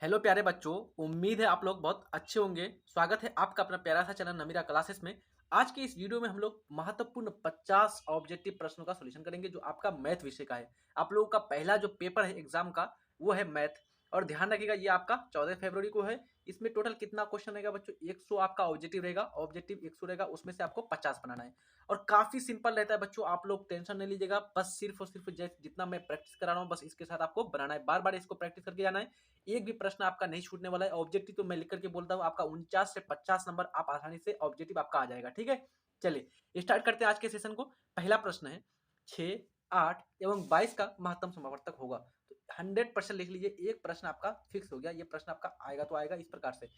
Hello प्यारे बच्चों। उम्मीद है आप लोग बहुत अच्छे होंगे। स्वागत है आपका अपना प्यारा सा चैनल नमीरा क्लासेस में। आज के इस वीडियो में हम लोग महत्वपूर्ण 50 ऑब्जेक्टिव प्रश्नों का सॉल्यूशन करेंगे जो आपका मैथ विषय का है। आप लोगों का पहला जो पेपर है एग्जाम का वो है मैथ। और ध्यान रखिएगा ये आपका 14 फरवरी को है। इसमें टोटल कितना क्वेश्चन रहेगा बच्चों? 100 आपका ऑब्जेक्टिव रहेगा। ऑब्जेक्टिव 100 रहेगा, उसमें से आपको 50 बनाना है। और काफी सिंपल रहता है बच्चों, आप लोग टेंशन नहीं लीजिएगा। बस सिर्फ और सिर्फ जितना मैं प्रैक्टिस करा रहा हूँ बस इसके साथ आपको बनाना है। बार बार इसको प्रैक्टिस करके जाना है। एक भी प्रश्न आपका नहीं छूटने वाला है। ऑब्जेक्टिव तो मैं लिख करके बोलता हूँ आपका 49 से 50 नंबर आप आसानी से ऑब्जेक्टिव आपका आ जाएगा। ठीक है, चलिए स्टार्ट करते हैं आज के सेशन को। पहला प्रश्न है 6, 8 एवं 22 का महत्तम समावर्तक होगा। तो 100% लिख लीजिए, एक प्रश्न आपका फिक्स हो गया। ये प्रश्न आपका आएगा तो आएगा इस प्रकार से।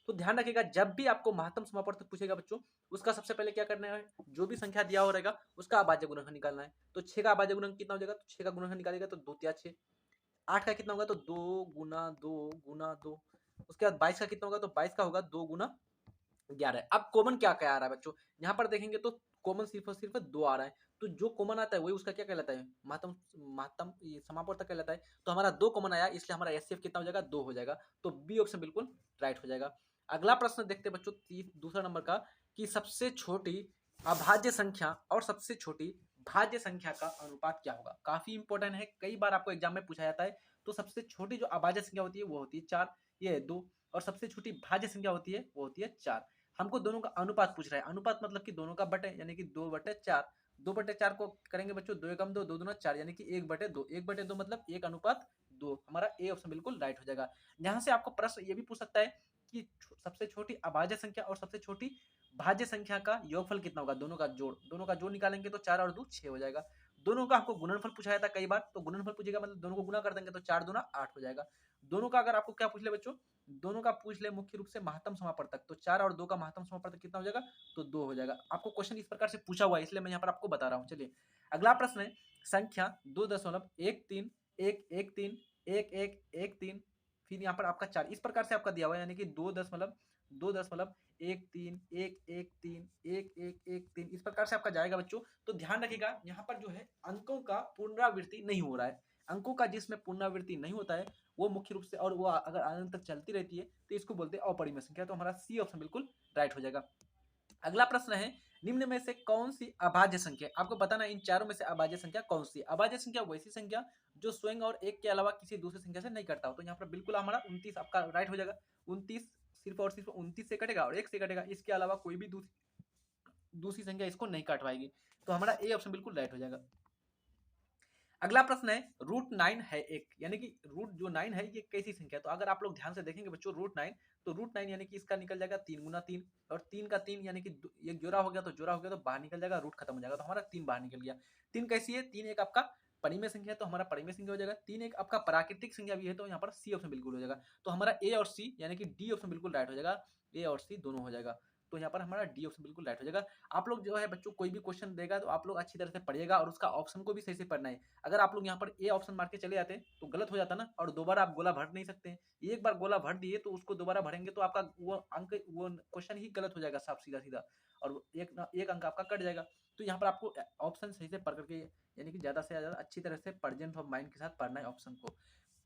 तो ध्यान रखिएगा जब भी आपको महत्तम समावर्तक पूछेगा बच्चों, उसका सबसे पहले क्या करना है, जो भी संख्या दिया हो रहेगा उसका अभाज्य गुणनखंड निकालना है। तो 6 का अभाज्य गुणनखंड कितना हो जाएगा? तो 6 का गुणनखंड निकालेगा तो 2 तिया 6। 8 का कितना होगा? तो 2 गुना 2 गुना 2। उसके बाद 22 का कितना होगा? तो 22 का होगा 2 गुना 11। अब कॉमन क्या क्या आ रहा है बच्चों? यहाँ पर देखेंगे तो कॉमन सिर्फ और सिर्फ 2 आ रहा है। तो जो कॉमन आता है वही उसका क्या कहलाता है? महत्तम महत्तम ये समापवर्तक कहलाता है। तो हमारा 2 कॉमन आया, इसलिए हमारा एचसीएफ कितना हो जाएगा? 2 हो जाएगा। तो बी ऑप्शन बिल्कुल राइट हो जाएगा। अगला प्रश्न देखते हैं बच्चों दूसरा नंबर का, कि सबसे छोटी अभाज्य संख्या और सबसे छोटी भाज्य संख्या का अनुपात क्या होगा। काफी इंपॉर्टेंट है, कई बार आपको एग्जाम में पूछा जाता है। तो सबसे छोटी जो अभाज्य संख्या होती है वो होती है 4, ये 2। और सबसे छोटी भाज्य संख्या होती है वो होती है 4। हमको दोनों का अनुपात पूछ रहा है। अनुपात मतलब कि दोनों का बटे, यानी कि 2/4। 2/4 को करेंगे बच्चों 2 एकम 2, 2 दूना 4, यानी कि 1/2। 1/2 मतलब 1:2। हमारा ए ऑप्शन बिल्कुल राइट हो जाएगा। यहाँ से आपको प्रश्न ये भी पूछ सकता है कि सबसे छोटी अभाज्य संख्या और सबसे छोटी भाज्य संख्या का योगफल कितना होगा, दोनों का जोड़ निकालेंगे तो 4 और 2 6 हो जाएगा। दोनों का आपको गुणनफल पूछा जाता है कई बार, तो गुणनफल पूछेगा मतलब दोनों को गुना कर देंगे तो 4 दूना 8 हो जाएगा। दोनों का अगर आपको क्या पूछ ले बच्चों, दोनों का पूछ ले मुख्य रूप से महत्तम समापवर्तक, तो 4 और 2 का महत्तम समापवर्तक कितना हो जाएगा? तो 2 हो जाएगा। आपको क्वेश्चन इस प्रकार से पूछा हुआ है इसलिए मैं यहाँ पर आपको बता रहा हूँ। चलिए अगला प्रश्न है, संख्या 2.13 1 3 1 1 1 3, फिर यहाँ पर आपका 4 इस प्रकार से आपका दिया हुआ है, यानी कि 2.1 3 1 1 1 3 इस प्रकार से आपका जाएगा बच्चों। तो ध्यान रखिएगा यहाँ पर जो है अंकों का पुनरावृत्ति नहीं हो रहा है। अंकों का जिसमें पुनरावृत्ति नहीं होता है वो मुख्य रूप से, और वो अगर अनंत तक चलती रहती है तो इसको बोलते हैं अपरिमेय संख्या। तो हमारा सी ऑप्शन बिल्कुल राइट हो जाएगा। अगला प्रश्न है, निम्न में से कौन सी अभाज्य संख्या, आपको बताना इन चारों में से अभाज्य संख्या कौन सी है। अभाज्य संख्या वैसी संख्या जो स्वयं और एक के अलावा किसी दूसरी संख्या से नहीं कटता हो। तो यहाँ पर बिल्कुल हमारा 29 आपका राइट हो जाएगा। 29 सिर्फ और सिर्फ 29 से कटेगा और 1 से कटेगा, इसके अलावा कोई भी दूसरी संख्या इसको नहीं काट पाएगी। तो हमारा ए ऑप्शन बिल्कुल राइट हो जाएगा। अगला प्रश्न है, √9 है एक, यानी कि रूट जो 9 है ये कैसी संख्या है? तो अगर आप लोग ध्यान से देखेंगे बच्चों √9, तो √9 यानी कि इसका निकल जाएगा 3 गुना 3, और 3 का 3 यानी कि एक जोड़ा हो गया तो जोड़ा हो गया तो बाहर निकल जाएगा, रूट खत्म हो जाएगा, तो हमारा 3 बाहर निकल गया। 3 कैसी है? 3 एक आपका परिमेय संख्या है तो हमारा परिमेय संख्या हो जाएगा। 3 एक आपका प्राकृतिक संख्या भी है तो यहाँ पर सी ऑप्शन बिल्कुल हो जाएगा। तो हमारा ए और सी यानी कि डी ऑप्शन बिल्कुल राइट हो जाएगा। ए और सी दोनों हो जाएगा। तो यहाँ पर हमारा डी ऑप्शन बिल्कुल राइट हो जाएगा। आप लोग जो है बच्चों कोई भी क्वेश्चन देगा तो आप लोग अच्छी तरह से पढ़िएगा और उसका ऑप्शन को भी सही से पढ़ना है। अगर आप लोग यहाँ पर ए ऑप्शन मार के चले जाते हैं तो गलत हो जाता ना, और दोबारा आप गोला भर नहीं सकते हैं। एक बार गोला भर दिए तो उसको दोबारा भरेंगे तो आपका वो अंक वो क्वेश्चन ही गलत हो जाएगा साफ सीधा सीधा, और एक अंक आपका कट जाएगा। तो यहाँ पर आपको ऑप्शन सही से पढ़ करके, यानी कि ज्यादा से ज्यादा अच्छी तरह से प्रेजेंट ऑफ माइंड के साथ पढ़ना है ऑप्शन को।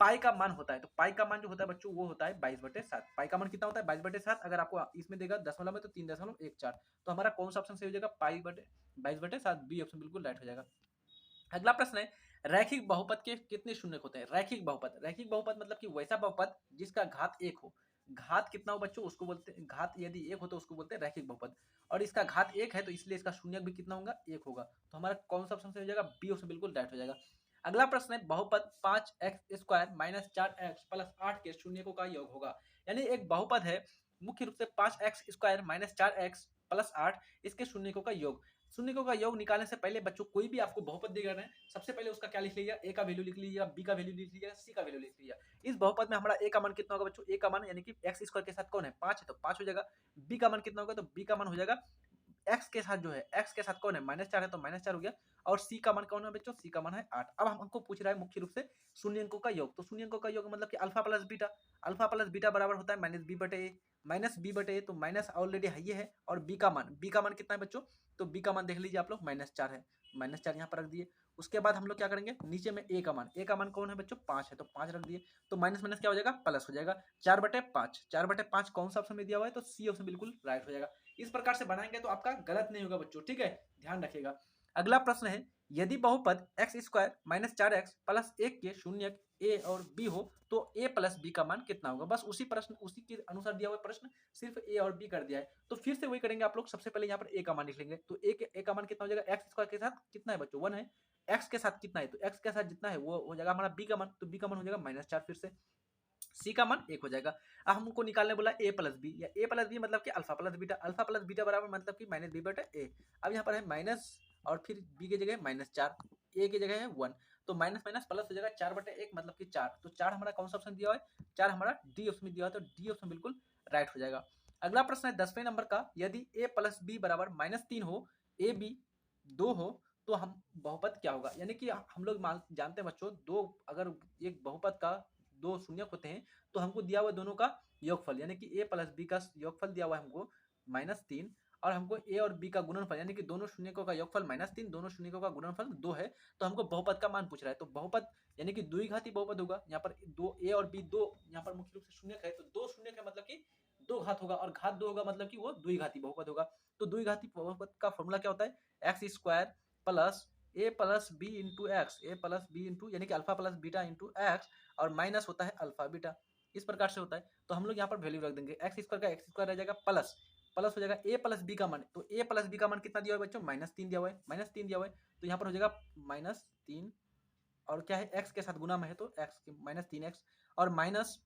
पाई का मान होता है, तो पाई का मान जो होता है बच्चों वो होता है 22/7। पाई का मान कितना होता है? 22/7। अगर आपको इसमें देगा दशमलव में तो 3.14। तो हमारा कौन सा ऑप्शन सही हो जाएगा? पाई बटे 22/7, बी ऑप्शन बिल्कुल राइट हो जाएगा। अगला प्रश्न है, रैखिक बहुपद के कितने शून्यक होते हैं? रैखिक बहुपद मतलब कि वैसा बहुपद जिसका घात 1 हो। घात कितना हो बच्चों उसको बोलते हैं, घात यदि 1 हो तो उसको बोलते हैं रैखिक बहुपद, और इसका घात 1 है तो इसलिए इसका शून्यक भी कितना होगा? 1 होगा। तो हमारा कौन सा ऑप्शन सही हो जाएगा? बी ऑप्शन बिल्कुल राइट हो जाएगा। अगला प्रश्न है, बहुपद 5x² - 4x + 8 के शून्यकों का योग होगा। यानी एक बहुपद है मुख्य रूप से 5x² - 4x + 8, इसके शून्यकों का योग। शून्यकों का योग निकालने से पहले बच्चों कोई भी आपको बहुपद दे रहे हैं, सबसे पहले उसका क्या लिख लीजिएगा? ए का वैल्यू लिख लीजिएगा, बी का वैल्यू लिख लीजिएगा, सी का वैल्यू लिख लीजिएगा। इस बहुपद में हमारा ए का मान कितना होगा बच्चों? ए का मान यानी कि x² के साथ कौन है? 5 है तो 5 हो जाएगा। बी का मान कितना होगा? तो बी का मान हो जाएगा एक्स के साथ, जो है एक्स के साथ कौन है? -4 है तो -4 हो गया। और सी का मान कौन है बच्चों? सी का मान है 8। अब हमको पूछ रहा है मुख्य रूप से शून्य अंकों का योग। तो शून्य अंकों का योग मतलब कि alpha plus beta. Alpha plus beta बराबर होता है -b/a। -b/a तो माइनस ऑलरेडी है ही है, और बी का मान कितना है बच्चों? तो बी का मान देख लीजिए आप लोग -4 है। -4 यहाँ पर रख दिए। उसके बाद हम लोग क्या करेंगे, नीचे में a का मान कौन है बच्चों, 5 है, तो 5 रख दिए। तो माइनस माइनस क्या हो जाएगा, प्लस हो जाएगा। 4/5, 4/5 कौन सा ऑप्शन में दिया हुआ है, तो सी ऑप्शन बिल्कुल राइट हो जाएगा। इस प्रकार से बनाएंगे तो आपका गलत नहीं होगा बच्चों, ठीक है, ध्यान रखिएगा। अगला प्रश्न है, यदि बहुपद x² - 4x प्लस 1 के शून्यक a और b हो तो a प्लस b का मान कितना होगा। बस उसी प्रश्न, उसी के अनुसार दिया हुआ प्रश्न, सिर्फ a और b कर दिया है। तो फिर से वही करेंगे आप लोग। सबसे पहले यहाँ पर a का मान लिख लेंगे। तो a का मान कितना हो जाएगा, x² के साथ कितना है बच्चों, 1 है। x के साथ कितना है, तो x के साथ जितना है वो हो जाएगा हमारा b का मान, तो b का मान हो जाएगा -4। फिर से c का मान 1 हो जाएगा। अब हमको निकालने बोला a प्लस बी, या a प्लस बी मतलब कि alpha plus beta, alpha plus beta बराबर मतलब कि -b/a। अब यहाँ पर है माइनस और फिर b की जगह -4, a की जगह है 1, तो माइनस माइनस प्लस हो जाएगा 4/1 मतलब कि 4। तो 4 हमारा कौन सा ऑप्शन दिया हुआ है, 4 हमारा डी ऑप्शन में दिया हुआ है, तो डी ऑप्शन बिल्कुल राइट हो जाएगा। अगला प्रश्न है 10वें नंबर का, यदि a प्लस बी बराबर -3 हो, a b 2 हो तो हम बहुपद क्या होगा। यानी कि हम लोग जानते हैं बच्चों, दो अगर एक बहुपद का दो शून्यक होते हैं तो हमको दिया हुआ दोनों का योगफल, यानी कि a प्लस बी का योगफल दिया हुआ है हमको -3, और हमको a और b का गुणनफल, यानी कि दोनों शून्यकों का योगफल -3, दोनों शून्यकों का गुणनफल 2 है। तो हमको बहुपद का मान पूछ रहा है, तो बहुपद यानी कि द्विघाती बहुपद होगा। यहाँ पर दो a और b, दो यहाँ पर मुख्य रूप से शून्यक है, तो दो शून्यक है मतलब कि दो घात होगा, और घात 2 होगा मतलब कि वो द्विघाती बहुपद होगा। तो द्विघाती बहुपद का फॉर्मूला क्या होता है, x² plus a plus B into X, A plus B into यानी कि alpha plus beta into X, और माइनस होता है अल्फा बीटा। इस प्रकार से होता है। तो हम लोग यहाँ पर वैल्यू रख देंगे, x² का x² रह जाएगा प्लस प्लस हो जाएगा a प्लस बी का मान। तो a प्लस बी का मान कितना दिया हुआ है बच्चों, -3 दिया हुआ है, -3 दिया हुआ है। तो यहाँ पर हो जाएगा -3, और क्या है x के साथ गुना में है तो x के -3x, और minus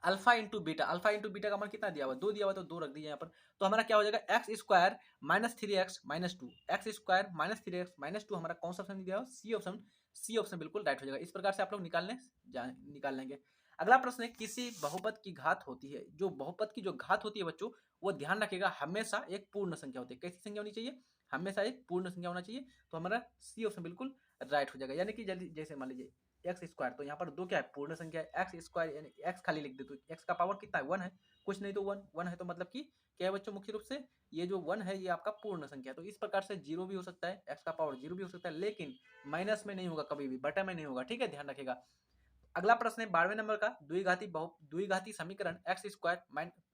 alpha into beta, alpha into beta का मान कितना दिया हुआ है, 2 दिया हुआ है, तो 2 रख दीजिए यहाँ पर। तो हमारा क्या हो जाएगा, x² -3x -2, x² -3x -2 हमारा कौन सा ऑप्शन दिया हुआ, सी ऑप्शन। सी ऑप्शन बिल्कुल राइट हो जाएगा। इस प्रकार से आप लोग निकाल लेंगे। अगला प्रश्न है, किसी बहुपद की घात होती है, जो बहुपद की जो घात होती है बच्चों, वो ध्यान रखिएगा हमेशा एक पूर्ण संख्या होती है। कैसी संख्या होनी चाहिए, हमेशा एक पूर्ण संख्या होना चाहिए। तो हमारा सी ऑप्शन बिल्कुल राइट हो जाएगा। यानी कि जल्दी जैसे मान लीजिए x², तो यहाँ पर 2 क्या है, पूर्ण संख्या है। x² यानी x खाली लिख दे तो x का पावर कितना है, 1 है, कुछ नहीं तो 1 है, तो मतलब कि क्या है बच्चों, मुख्य रूप से ये जो 1 है ये आपका पूर्ण संख्या है। तो इस प्रकार से 0 भी हो सकता है, x का पावर 0 भी हो सकता है, लेकिन माइनस में नहीं होगा, कभी भी बटा में नहीं होगा, ठीक है, ध्यान रखिएगा। अगला प्रश्न है 12वें नंबर का, द्विघाती समीकरण x²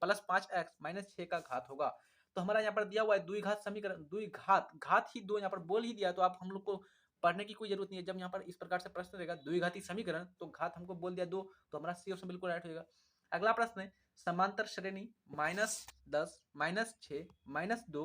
प्लस 5x - 6 का घात होगा। तो हमारा यहाँ पर दिया हुआ है द्विघात समीकरण, द्विघात घात ही दो यहाँ पर बोल ही दिया, तो आप हम लोग को पढ़ने की कोई जरूरत नहीं है। जब यहाँ पर इस प्रकार से प्रश्न रहेगा द्विघाती समीकरण, तो घात हमको बोल दिया 2, तो हमारा सी ऑप्शन बिल्कुल राइट हो जाएगा। अगला प्रश्न है, समांतर श्रेणी -10 -6 -2,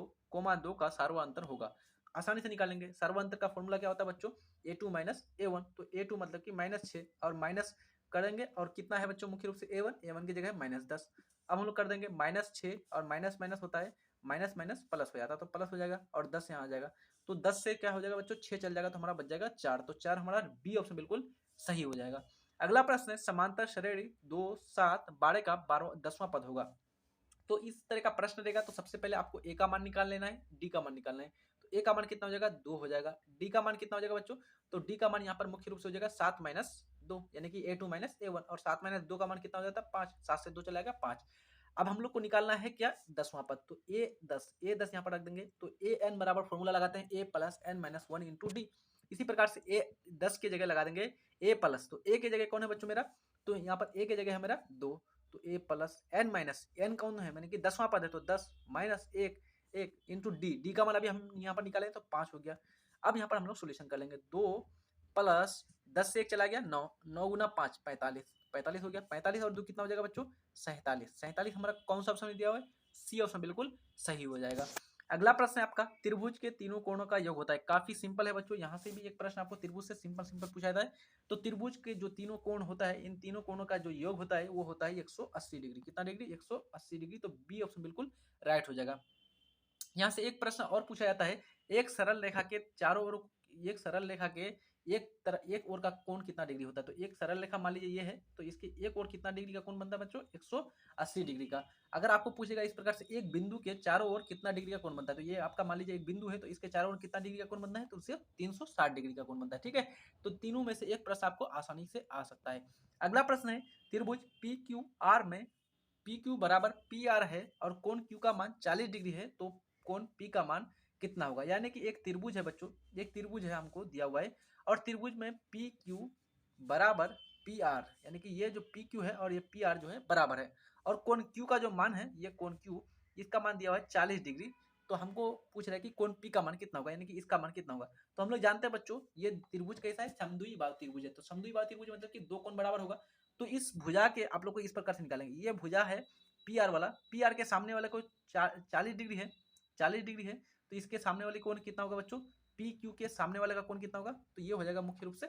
2 का सार्वंतर होगा। आसानी से निकालेंगे। सार्वंतर का फॉर्मूला क्या होता है बच्चों, a2 - a1, तो a2 मतलब कि -6, और माइनस करेंगे, और कितना है बच्चों, मुख्य रूप से a1 की जगह -10। अब हम लोग कर देंगे -6, और माइनस माइनस होता है, माइनस माइनस प्लस हो जाता है, तो प्लस हो जाएगा, और 10 यहाँ आ जाएगा। तो 10 से क्या हो जाएगा बच्चों, 6 चल जाएगा, तो हमारा बच जाएगा 4, तो 4 हमारा बी ऑप्शन बिल्कुल सही हो जाएगा। अगला प्रश्न है, समांतर श्रेणी 2 7 12 का 10वां पद होगा। तो इस तरह का प्रश्न रहेगा, तो सबसे पहले आपको ए का मान निकाल लेना है, डी का मान निकालना है। तो ए का मान कितना हो जाएगा, 2 हो जाएगा। डी का मान कितना हो जाएगा बच्चों, तो डी का मान यहाँ पर मुख्य रूप से हो जाएगा 7 - 2, यानी कि a2 - a1, और 7 - 2 का मान कितना हो जाता है, 5, 7 से 2 चला जाएगा 5। अब हम लोग को निकालना है क्या, 10वां पद, तो a10 यहाँ पर रख देंगे। तो an बराबर फॉर्मूला लगाते हैं a plus n - 1 into D. इसी प्रकार से a10 की जगह लगा देंगे a प्लस, तो a की जगह कौन है बच्चों मेरा, तो यहाँ पर a की जगह है मेरा 2, तो a plus n minus n कौन है, मैंने कि 10वां पद है, तो 10 माइनस 1 1 इंटू डी का मान अभी हम यहाँ पर निकालें तो 5 हो गया। अब यहाँ पर हम लोग सोल्यूशन कर लेंगे। 2 प्लस 10 से 1 चला गया 9, 9 गुना 5 45, 45 हो गया। 45 और 2 कितना हो जाएगा बच्चों, 47, 47 हमारा कौन सा ऑप्शन दिया हुआ है, सी ऑप्शन बिल्कुल सही हो जाएगा। अगला प्रश्न है आपका, त्रिभुज के तीनों कोणों का योग होता है। काफी सिंपल है बच्चों, यहाँ से भी एक प्रश्न आपको त्रिभुज से सिंपल सिंपल पूछा जाता है। तो त्रिभुज के जो तीनों कोण होता है, इन तीनों कोणों का जो योग होता है वो होता है 180 डिग्री। कितना डिग्री, 180 डिग्री। तो बी ऑप्शन बिल्कुल राइट हो जाएगा। यहाँ से एक प्रश्न और पूछा जाता है, एक सरल रेखा के चारों ओर, एक सरल रेखा के एक ओर का कोण कितना डिग्री होता है। तो एक सरल रेखा मान लीजिए ये है, तो इसके एक ओर कितना डिग्री का कोण बनता है बच्चों, 180 डिग्री का। अगर आपको पूछेगा इस प्रकार से, एक बिंदु के चारों ओर कितना डिग्री का कोण बनता है, तो ये आपका मान लीजिए एक बिंदु है, तो इसके चारों ओर कितना डिग्री का कोण बनता है, तो उससे 360 डिग्री का कोण बनता है, ठीक है। तो तीनों में से एक प्रश्न आपको आसानी से आ सकता है। अगला प्रश्न है, त्रिभुज पी क्यू आर में पी क्यू बराबर पी आर है, और कोण क्यू का मान 40 डिग्री है, तो कोण पी का मान कितना होगा। यानी कि एक त्रिभुज है बच्चों, एक त्रिभुज है हमको दिया हुआ है और त्रिभुज में पी क्यू बराबर पी आर, यानी कि ये जो पी क्यू है और ये पी आर जो है बराबर है। और कोण क्यू का जो मान है, ये कोण क्यू इसका मान दिया हुआ है 40 डिग्री। तो हमको पूछ रहा है कि कोण पी का मान कितना होगा, यानी कि इसका मान कितना होगा। तो हम लोग जानते हैं बच्चों ये त्रिभुज कैसा है, समद्विबाहु त्रिभुज है। तो समद्विबाहु त्रिभुज मतलब कि दो कोण बराबर होगा। तो इस भुजा के आप लोग को इस प्रकार से निकालेंगे, ये भुजा है पी आर वाला, पी आर के सामने वाले को 40 डिग्री है, 40 डिग्री है। तो इसके सामने वाले कोण कितना होगा बच्चों, पी क्यू के सामने वाले का कोण कितना होगा, तो ये हो जाएगा मुख्य रूप से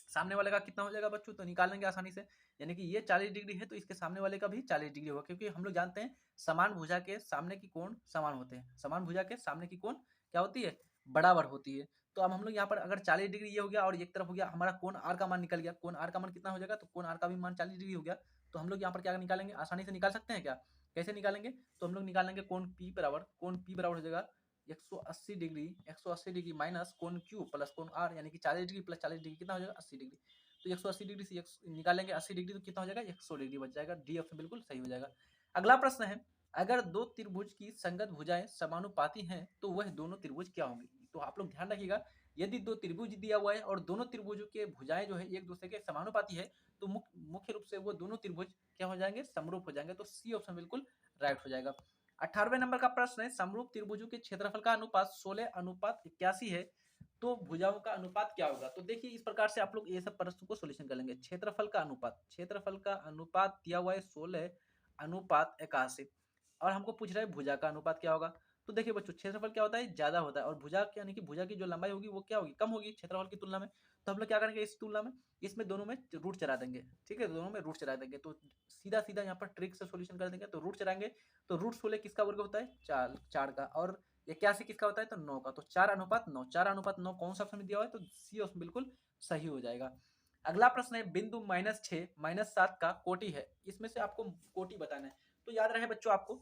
सामने वाले का कितना हो जाएगा बच्चों, तो निकाल लेंगे आसानी से। यानी कि ये 40 डिग्री है तो इसके सामने वाले का भी 40 डिग्री होगा, क्योंकि हम लोग जानते हैं समान भुजा के सामने की कोण समान होते हैं, समान भुजा के सामने की कोण क्या होती है, बराबर होती है। तो अब हम लोग यहाँ पर अगर 40 डिग्री ये हो गया और एक तरफ हो गया हमारा कोण आर का मान निकल गया, कोण आर का मान कितना हो जाएगा, तो कोण आर का भी मान 40 डिग्री हो गया। तो हम लोग यहाँ पर क्या निकालेंगे, आसानी से निकाल सकते हैं क्या, कैसे निकालेंगे, तो हम लोग निकालेंगे कोण पी बराबर हो जाएगा 180 डिग्री, 180 डिग्री माइनस कोण क्यू प्लस कोण आर, यानी कि 40 डिग्री प्लस 40 डिग्री कितना हो जाएगा 80 डिग्री। तो 180 डिग्री से निकालेंगे 80 डिग्री तो कितना हो जाएगा 100 डिग्री बच जाएगा। डी ऑप्शन बिल्कुल सही हो जाएगा। अगला प्रश्न है, अगर दो त्रिभुज की संगत भुजाएं समानुपाती हैं तो वह दोनों त्रिभुज क्या होंगी। तो आप लोग ध्यान रखिएगा, यदि दो त्रिभुज दिया हुआ है और दोनों त्रिभुजों के भुजाएं जो है एक दूसरे के समानुपाती है तो मुख्य रूप से वो दोनों त्रिभुज क्या हो जाएंगे, समरूप हो जाएंगे। तो सी ऑप्शन बिल्कुल राइट हो जाएगा। 18वें नंबर का प्रश्न है, समरूप त्रिभुजों के क्षेत्रफल का अनुपात 16:81 है तो भुजाओं का अनुपात क्या होगा। तो देखिए इस प्रकार से आप लोग ये सब प्रश्न को सोल्यूशन कर लेंगे। क्षेत्रफल का अनुपात दिया हुआ है 16:81 और हमको पूछ रहा है भुजा का अनुपात क्या होगा। तो देखिए बच्चों क्षेत्रफल क्या होता है, ज्यादा होता है और भुजा यानी कि भुजा की जो लंबाई होगी वो क्या होगी, कम होगी क्षेत्रफल की तुलना में। तो हम लोग क्या करेंगे, इस तुलना में इसमें दोनों में रूट चला देंगे, ठीक है, दोनों में रूट चला देंगे। तो सीधा सीधा यहाँ पर ट्रिक से सोल्यूशन कर देंगे। तो रूट चलाएंगे तो रूट 16 किसका वर्ग होता है, चार का, और 81 किसका होता है, तो 9 का। तो 4:9, 4:9 कौन सा ऑप्शन में दिया हुआ है, तो सी ऑप्शन बिल्कुल सही हो जाएगा। अगला प्रश्न है, बिंदु -6 -7 का कोटि है, इसमें से आपको कोटि बताना है। तो याद रहे बच्चों आपको,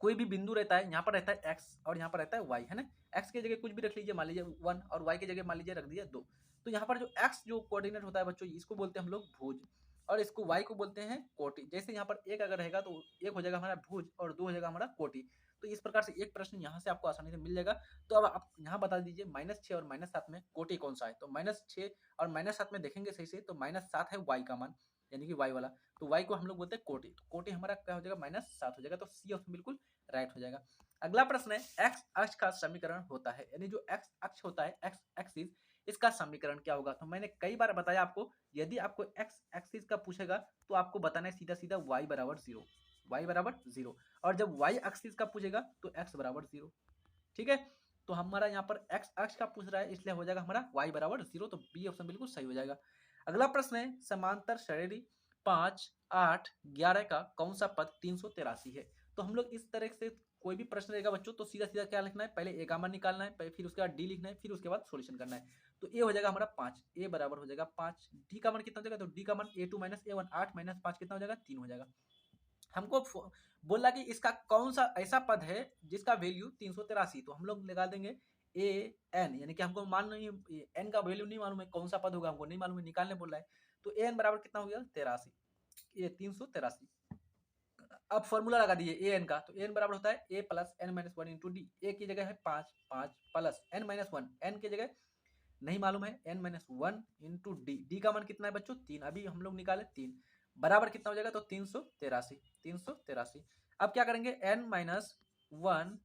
कोई भी बिंदु रहता है, यहाँ पर रहता है x और यहाँ पर रहता है y, है ना। x की जगह कुछ भी रख लीजिए, मान लीजिए 1 और y की जगह मान लीजिए रख दिए 2। तो यहाँ पर जो x जो कोऑर्डिनेट होता है बच्चों, इसको बोलते हैं हम लोग भुज और इसको y को बोलते हैं कोटि। जैसे यहाँ पर एक अगर रहेगा तो एक हो जाएगा हमारा भुज और दो हो जाएगा हमारा कोटि। तो इस प्रकार से एक प्रश्न यहाँ से आपको आसानी से मिल जाएगा। तो अब आप यहाँ बता दीजिए -6 और -7 में कोटि कौन सा है। तो -6 और -7 में देखेंगे सही से, तो -7 है y का मान, यानी कि y वाला। तो y को हम लोग बोलते हैं कोटि। तो कोटि हमारा क्या हो जाएगा, -7 हो जाएगा। तो सी ऑप्शन बिल्कुल राइट हो जाएगा। अगला प्रश्न है, एक्स अक्ष का समीकरण होता है, यानी जो एक्स अक्ष होता है, एक्स एक्सिस, इसका समीकरण क्या होगा। तो मैंने कई बार बताया आपको, यदि आपको एक्स एक्सिस का पूछेगा तो आपको बताना है सीधा सीधा y बराबर 0, y बराबर 0। और जब y एक्सिस का पूछेगा तो x बराबर 0, ठीक है। तो हमारा यहाँ पर एक्स अक्ष का पूछ रहा है, इसलिए हो जाएगा हमारा y बराबर 0। तो बी ऑप्शन बिल्कुल सही हो जाएगा। अगला प्रश्न है, समांतर श्रेणी 5, 8, 11 का कौन सा पद 383 है। तो हम लोग इस तरह से कोई भी प्रश्न रहेगा बच्चों तो सीधा सीधा क्या लिखना है, पहले ए का मान निकालना है, फिर उसके बाद डी लिखना है, फिर उसके बाद सोल्यूशन करना है। तो ए हो जाएगा हमारा 5, ए बराबर हो जाएगा 5। डी का मान कितना हो जाएगा, तो डी का मान A2 - A1, 8 - 5 कितना हो जाएगा, 3 हो जाएगा। हमको बोला कि इसका कौन सा ऐसा पद है जिसका वैल्यू 383। तो हम लोग लगा देंगे ए एन, यानी कि हमको मान नहीं, एन का वैल्यू नहीं मालूम है, कौन सा पद होगा हमको नहीं मालूम है, निकालने बोल रहा है। तो ए एन बराबर कितना हो गया, 83, ये 383। अब फॉर्मूला लगा दिए ए एन का, तो ए एन बराबर होता है a plus n minus one into d. A की जगह है 5, 5 plus n minus one, n की जगह नहीं मालूम है n minus one into d. D का मान कितना है बच्चों, 3, अभी हम लोग निकाले 3, बराबर कितना हो जाएगा, तो 383, 383। अब क्या करेंगे, एन माइनस वन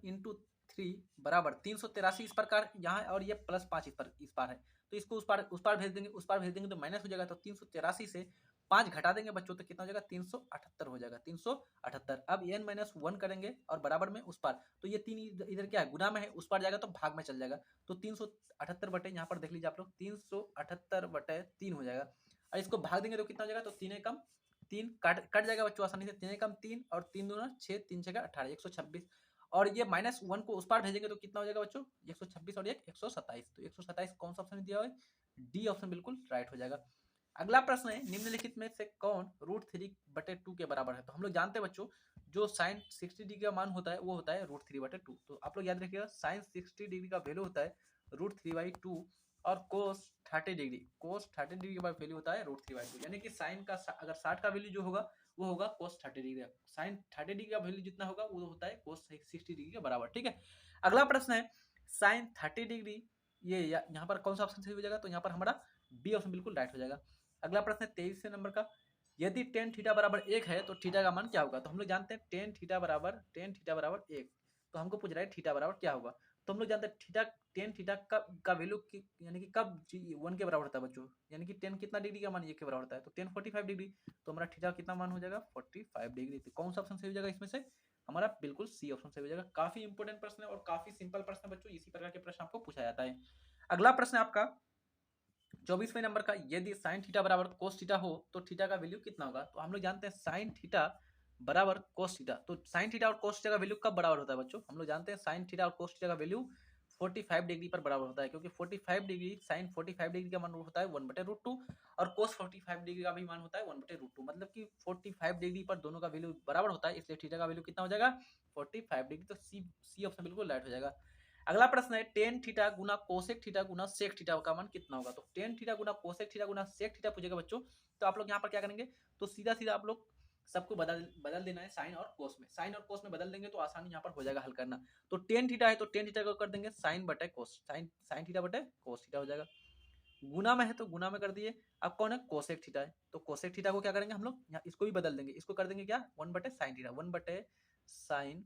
इंटू 3 बराबर 383 इस प्रकार यहाँ, और ये प्लस 5 इस पार है। तो इसको उस पार भेज देंगे, उस पार भेज देंगे तो माइनस हो जाएगा। तो 383 से 5 घटा देंगे बच्चों तो कितना हो जाएगा, 378 हो जाएगा, 378। अब एन माइनस वन करेंगे और बराबर में उस पार, तो ये 3 इधर क्या है, गुना में है, उस पार जाएगा तो भाग में चल जाएगा। तो 378 बटे, यहाँ पर देख लीजिए आप लोग, 378 बटे 3 हो जाएगा। और इसको भाग देंगे तो कितना हो जाएगा, तो 3 कम 3 कट जाएगा बच्चों आसानी से, 3 कम 3 और 3 दूना 6, 3 6 18, 126। और ये -1 को उस पार भेजेंगे तो कितना हो जाएगा बच्चों, 126 और 127। तो 127 कौन सा ऑप्शन दिया हुआ है, डी ऑप्शन बिल्कुल राइट हो जाएगा। अगला प्रश्न है, निम्नलिखित में से कौन √3/2 के बराबर है। तो हम लोग जानते हैं बच्चों, जो साइन 60 डिग्री का मान होता है वो होता है √3/2। तो आप लोग याद रखिएगा, साइन 60 डिग्री का वैल्यू होता है √3/2 और कोस 30 डिग्री। कोस 30 डिग्री का वैल्यू होता है √3/2, यानी कि साइन का अगर 60 का वैल्यू जो होगा वो होगा कोस 30 डिग्री। साइन 30 डिग्री का वैल्यू जितना होगा वो होता है कोस 60 डिग्री के बराबर। ठीक है, अगला प्रश्न है साइन 30 डिग्री, ये यहाँ पर कौन सा ऑप्शन सही हो जाएगा, तो यहाँ पर हमारा बी ऑप्शन बिल्कुल राइट हो जाएगा। अगला प्रश्न है 23 नंबर का, यदि टेन थीटा बराबर 1 है तो थीटा का मान क्या होगा। तो हम लोग जानते हैं टेन थीटा बराबर 1, तो हमको पूछ रहा है थीटा बराबर क्या होगा। तो हम लोग जानते हैं थीटा, टेन थीटा का वैल्यू यानी कि कब 1 के बराबर होता है बच्चों, यानी कि टेन कितना डिग्री का मान 1 के बराबर होता है, तो टेन 45 डिग्री। तो हमारा थीटा कितना मान हो जाएगा 45 डिग्री। तो कौन सा ऑप्शन सही हो जाएगा इसमें से, हमारा बिल्कुल सी ऑप्शन सही हो जाएगा। काफी इंपॉर्टेंट प्रश्न है और काफी सिंपल प्रश्न है बच्चों, इसी प्रकार के प्रश्न आपको पूछा जाता है। अगला प्रश्न आपका 24वें नंबर का, यदि साइन थीटा बराबर कोस थीटा हो तो थीटा का वैल्यू कितना होगा। तो हम लोग जानते हैं साइन थीटा बराबर कोस थीटा, तो साइन थीटा और कोस थीटा का वैल्यू कब बराबर होता है बच्चों, हम लोग जानते हैं साइन थीटा और कोस थीटा का वैल्यू 45 डिग्री पर बराबर होता है, क्योंकि 45 डिग्री साइन 45 डिग्री का मान होता है 1/√2 और कोस 45 डिग्री का भी मान होता है 1/√2, मतलब कि 45 डिग्री पर दोनों का वैल्यू बराबर होता है, इसलिए थीटा का वैल्यू कितना हो जाएगा 45 डिग्री। तो सी ऑप्शन बिल्कुल राइट हो जाएगा। अगला प्रश्न है टेन थीटा गुना कोसेक थीटा गुना सेक थीटा का मान कितना होगा। तो टेन थीटा गुना कोसेक थीटा गुना सेक थीटा पूछेगा बच्चों, तो आप लोग यहाँ पर क्या करेंगे, तो सीधा सीधा आप लोग सबको बदल देना है साइन और कोस में, साइन और कोस में बदल देंगे तो आसानी यहाँ पर हो जाएगा हल करना। तो टेन थीटा है तो टेन थीटा को कर देंगे साइन बटे कोस, साइन थीटा बटे कोस थीटा हो जाएगा। गुना में है तो गुना में कर दिए। अब कौन है कोसेक थीटा है, तो कोसेक थीटा को क्या करेंगे हम लोग यहाँ इसको भी बदल देंगे, इसको कर देंगे क्या 1/sin थीटा, 1/sin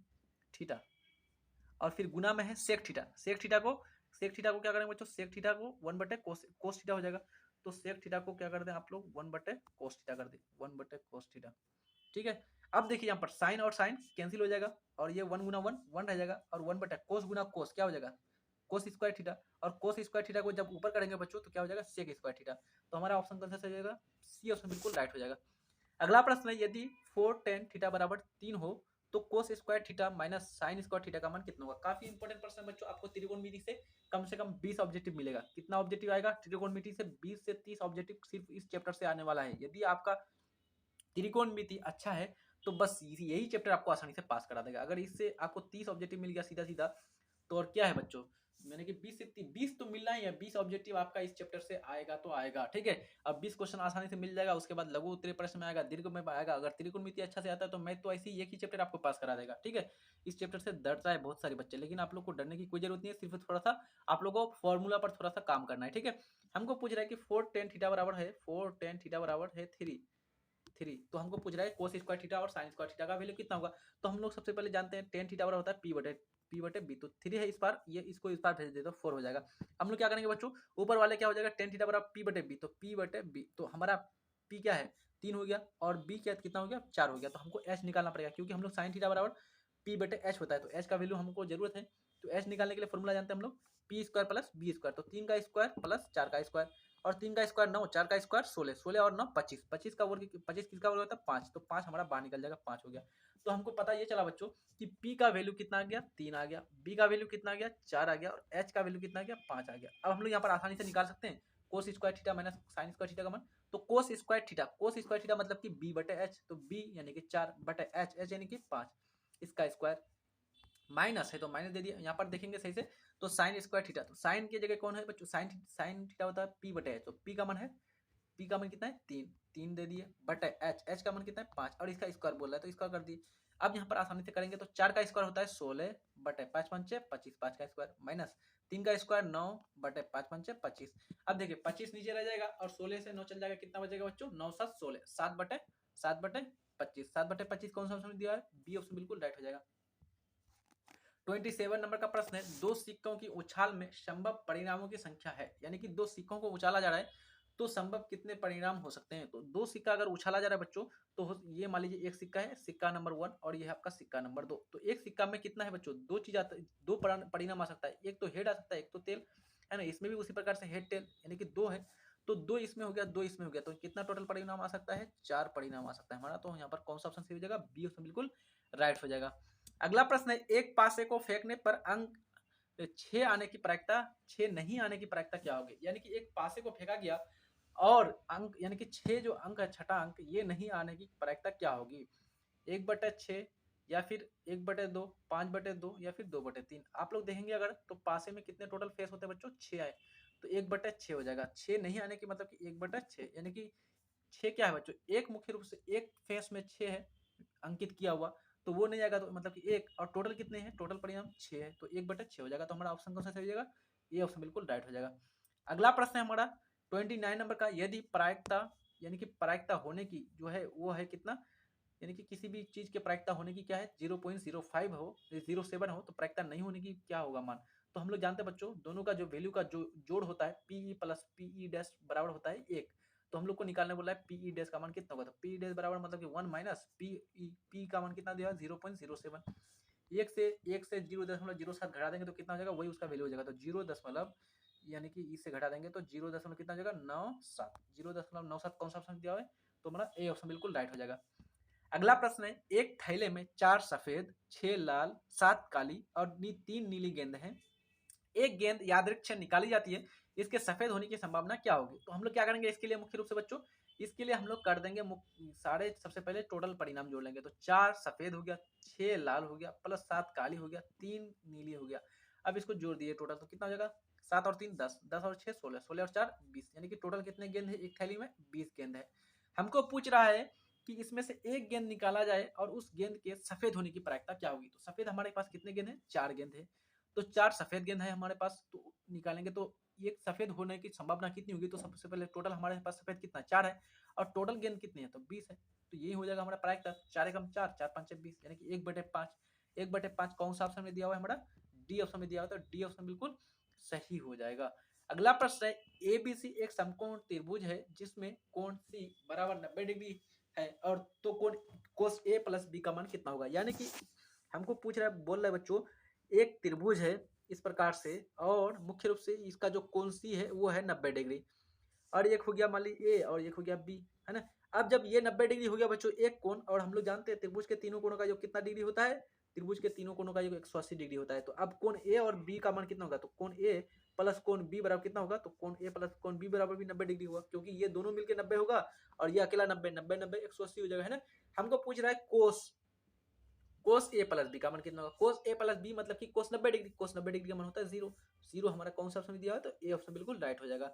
थीटा। और फिर गुना में है सेक थीटा, सेक थीटा को क्या करेंगे बच्चों, सेक थीटा को 1/कोस थीटा हो जाएगा। तो सेक थीटा को क्या कर दें आप लोग 1/कोस थीटा कर दे, 1/कोस थीटा। ठीक है, अब देखिए यहाँ पर साइन और साइन कैंसिल हो जाएगा और ये 1 गुना 1 1 रह जाएगा और 1/कोस गुना कोस क्या हो जाएगा कोस स्क्वायर थीटा, और कोस स्क्वायर थीटा को जब ऊपर करेंगे बच्चों तो क्या हो जाएगा सेक स्क्वायर थीटा। तो हमारा ऑप्शन कौन सा सही हो जाएगा, सी ऑप्शन बिल्कुल राइट हो जाएगा। अगला प्रश्न है यदि 4 tan थीटा बराबर 3 हो तो cos square theta minus sine square theta का मान कितना होगा। काफी इंपॉर्टेंट प्रश्न है बच्चों, आपको त्रिकोणमिति से कम 20 ऑब्जेक्टिव मिलेगा। कितना ऑब्जेक्टिव आएगा त्रिकोणमिति से 20 से 30 ऑब्जेक्टिव सिर्फ इस चैप्टर से आने वाला है। यदि आपका त्रिकोणमिति अच्छा है तो बस यही चैप्टर आपको आसानी से पास करा देगा। अगर इससे आपको 30 ऑब्जेक्टिव मिल गया सीधा सीधा तो और क्या है बच्चों, मैंने कि 20 से 20 तो मिलना ही है, 20 ऑब्जेक्टिव आपका इस चैप्टर से आएगा तो आएगा। ठीक है, अब 20 क्वेश्चन आसानी से मिल जाएगा, उसके बाद लघु उत्तरीय प्रश्न में आएगा, दीर्घ में आएगा। अगर त्रिकोणमिति अच्छा से आता है तो मैं तो ऐसे ही एक ही चैप्टर आपको पास करा देगा। ठीक है, इस चैप्टर से डरता है बहुत सारे बच्चे, लेकिन आप लोग को डरने की कोई जरूरत नहीं है, सिर्फ थोड़ा सा आप लोगों को फॉर्मूला पर थोड़ा सा काम करना है। ठीक है, हमको पूछ रहा है कि 4 tan थीटा बराबर है 3, तो हमको पूछ रहा है कोस स्क्वायर थीटा और साइन स्क्वायर थीटा का वैल्यू कितना होगा। तो हम लोग सबसे पहले जानते हैं टेन थीटा बराबर होता है पी बटे बी, तो 3 है इस बार, ये इसको इस बार भेज दे तो 4 हो जाएगा। हम लोग क्या करेंगे बच्चों, ऊपर वाले क्या हो जाएगा टेन थीटा बराबर पी बटे बी, तो पी बटे बी, तो हमारा पी क्या है 3 हो गया और बी क्या कितना हो गया 4 हो गया। तो हमको एच निकालना पड़ेगा, क्योंकि हम लोग साइन थीटा बराबर पी/एच होता है, तो एच का वैल्यू हमको जरूरत है। तो एच निकालने के लिए फॉर्मूला जानते हैं हम लोग P square plus B square, तो 3 का स्क्वायर प्लस 4 का स्क्वायर, और 3 का स्क्वायर 9, 4 का स्क्वायर 16, 16 और 9 25, 25 का वर्ग 25 किसका वर्ग होता है 5, तो 5 हमारा बाहर निकल जाएगा 5 हो गया। तो हमको पता ये चला बच्चों कि P का वैल्यू कितना आ गया 3 आ गया, B का वैल्यू कितना आ गया 4 आ गया और H का वैल्यू कितना आ गया 5 आ गया। अब हम लोग यहाँ पर आसानी से निकाल सकते हैं cos square theta minus sine square theta का मान। तो कोस स्क्वायर थीटा मतलब कि B/H, तो B यानी कि 4/H, H यानी कि 5, इसका स्क्वायर माइनस है तो माइनस दे दिया। यहाँ पर देखेंगे सही से तो साइन स्क्वायर थीटा, तो साइन की जगह कौन है बच्चों साइन थीटा होता है P/H, तो P का मान है, P का मान कितना है 3 दे दिए बटे H का मान कितना है 5 और इसका स्क्वायर बोल रहा है तो स्क्वायर कर दिए। अब यहाँ पर आसानी से करेंगे तो 4 का स्क्वायर होता है 16 बटे 5 पंचे 25, 5 का स्क्वायर माइनस 3 का स्क्वायर 9 बटे 5 पंचे 25। अब देखिए 25 नीचे रह जाएगा और 16 से 9 चल जाएगा, कितना बचेगा बच्चों 9 7 16, 7/25, 7/25 कौन सा ऑप्शन दिया है बी ऑप्शन बिल्कुल राइट हो जाएगा। 27 नंबर का प्रश्न है दो सिक्कों की उछाल में संभव परिणामों की संख्या है, यानी कि दो सिक्कों को उछाला जा रहा है तो संभव कितने परिणाम हो सकते हैं। तो दो सिक्का अगर उछाला जा रहा है बच्चों तो ये मान लीजिए एक सिक्का है सिक्का नंबर 1 और ये है आपका सिक्का नंबर 2, तो एक सिक्का में कितना है बच्चों दो चीज आता है, दो परिणाम आ सकता है, एक तो हेड आ सकता है एक तो टेल, है ना। इसमें भी उसी प्रकार से हेड टेल यानी कि दो है, तो दो इसमें हो गया दो इसमें हो गया, तो कितना टोटल परिणाम आ सकता है 4 परिणाम आ सकता है हमारा। तो यहाँ पर कौन सा ऑप्शन सही हो जाएगा बी ऑप्शन बिल्कुल राइट हो जाएगा। अगला प्रश्न है एक पासे को फेंकने पर अंक 6 आने की प्रायिकता 6 नहीं आने की प्रायिकता क्या होगी, यानी कि एक पासे को फेंका गया और अंक यानी कि 6 जो अंक है छठा अंक ये नहीं आने की प्रायिकता क्या होगी, 1/6 या फिर 1/2, 5/2 या फिर 2/3। आप लोग देखेंगे अगर तो पासे में कितने टोटल फेस होते हैं बच्चों 6 आए, तो 1/6 हो जाएगा। 6 नहीं आने की मतलब कि 1/6 यानी कि 6 क्या है बच्चों, एक मुख्य रूप से एक फेस में 6 है अंकित किया हुआ, तो वो नहीं आएगा, तो मतलब कि एक, और टोटल कितने हैं, टोटल परिणाम 6 है, तो 1/6 हो जाएगा। तो हमारा ऑप्शन कौन सा सही हो जाएगा, ये ऑप्शन बिल्कुल राइट हो जाएगा। अगला प्रश्न है हमारा 29 नंबर का, यदि प्रायिकता यानी कि प्रायिकता होने की जो है वो है कितना, यानी कि किसी भी चीज के प्रायिकता होने की क्या है 0.05 हो, 07 हो, तो प्रायिकता नहीं होने की क्या होगा मान। तो हम लोग जानते हैं बच्चों, दोनों का जो वैल्यू का जो जोड़ होता है पीई प्लस पीई डैश बराबर होता है 1। तो हम लोग को निकालने बोला है पीई डैश का मान कितना होगा, तो पी डैश बराबर मतलब कि 1 माइनस पी का मान कितना दिया 0.07। एक से 0.07 घटा देंगे तो कितना हो जाएगा, वही उसका वैल्यू हो जाएगा। तो 0 यानी कि इससे घटा देंगे तो 0 कितना हो जाएगा 97, 0.97 कौन सा ऑप्शन दिया हुआ है, तो हमारा ए ऑप्शन बिल्कुल राइट हो जाएगा। अगला प्रश्न है, एक थैले में 4 सफेद 6 लाल 7 काली और 3 नीली गेंद हैं। एक गेंद यादृच्छिक निकाली जाती है, इसके सफेद होने की संभावना क्या होगी। तो हम लोग क्या करेंगे इसके लिए मुख्य रूप से बच्चों, इसके लिए हम लोग कर देंगे सारे, सबसे पहले टोटल परिणाम जोड़ लेंगे। तो 4 सफेद हो गया, 6 लाल हो गया, प्लस 7 काली हो गया, 3 नीली हो गया। अब इसको जोड़ दिए टोटल तो कितना हो जाएगा, 7 और 3 10, 10 और 6 16, 16 और 4 20, यानी कि टोटल कितने गेंद है एक थैली में, 20 गेंद है। हमको पूछ रहा है कि इसमें से एक गेंद निकाला जाए और उस गेंद के सफेद होने की प्रायिकता क्या होगी। तो सफेद हमारे पास कितने गेंद है, 4 गेंद है, तो 4 सफेद गेंद है हमारे पास, तो निकालेंगे तो ये सफेद होने की संभावना कितनी होगी। तो सबसे पहले टोटल हमारे पास सफेद कितना 4 है, और टोटल गेंद कितनी है तो 20 है, तो यही हो जाएगा हमारा प्रायिकता। 4 एकम 4, 4 5 20, यानी कि 1/5। 1/5 कौन सा ऑप्शन में दिया हुआ है, हमारा डी ऑप्शन में दिया हुआ है, तो डी ऑप्शन बिल्कुल सही हो जाएगा। अगला प्रश्न है, एबीसी एक समकोण त्रिभुज है जिसमें कोण सी बराबर 90 डिग्री है, और तो कोण कोस ए प्लस बी का मान कितना होगा। यानी कि हमको पूछ रहा है, बोल रहा है बच्चों, एक त्रिभुज है इस प्रकार से, और मुख्य रूप से इसका जो कोण सी है वो है 90 डिग्री, और एक हो गया मान ली ए और एक हो गया बी, है ना। अब जब ये 90 डिग्री हो गया बच्चों एक कोण, और हम लोग जानते हैं त्रिभुज के तीनों कोणों का जो कितना डिग्री होता है, त्रिभुज के तीनों कोणों का जो 180 डिग्री होता है। तो अब कोण ए और बी का मान कितना होगा, तो कोण ए प्लस कोण बी बराबर कितना होगा, तो कोण ए प्लस कोण बी बराबर भी 90 डिग्री होगा, क्योंकि ये दोनों मिलकर 90 होगा और ये अकेला 90, 90 90 180 हो जाएगा, है ना। हमको पूछ रहा है कोस कोस ए प्लस बी का मान कितना होगा। कोस ए प्लस बी मतलब कि कोस 90 डिग्री, कोस 90 डिग्री का मान होता है 0। 0 हमारा कौन सा ऑप्शन दिया है, तो ए ऑप्शन बिल्कुल राइट हो जाएगा।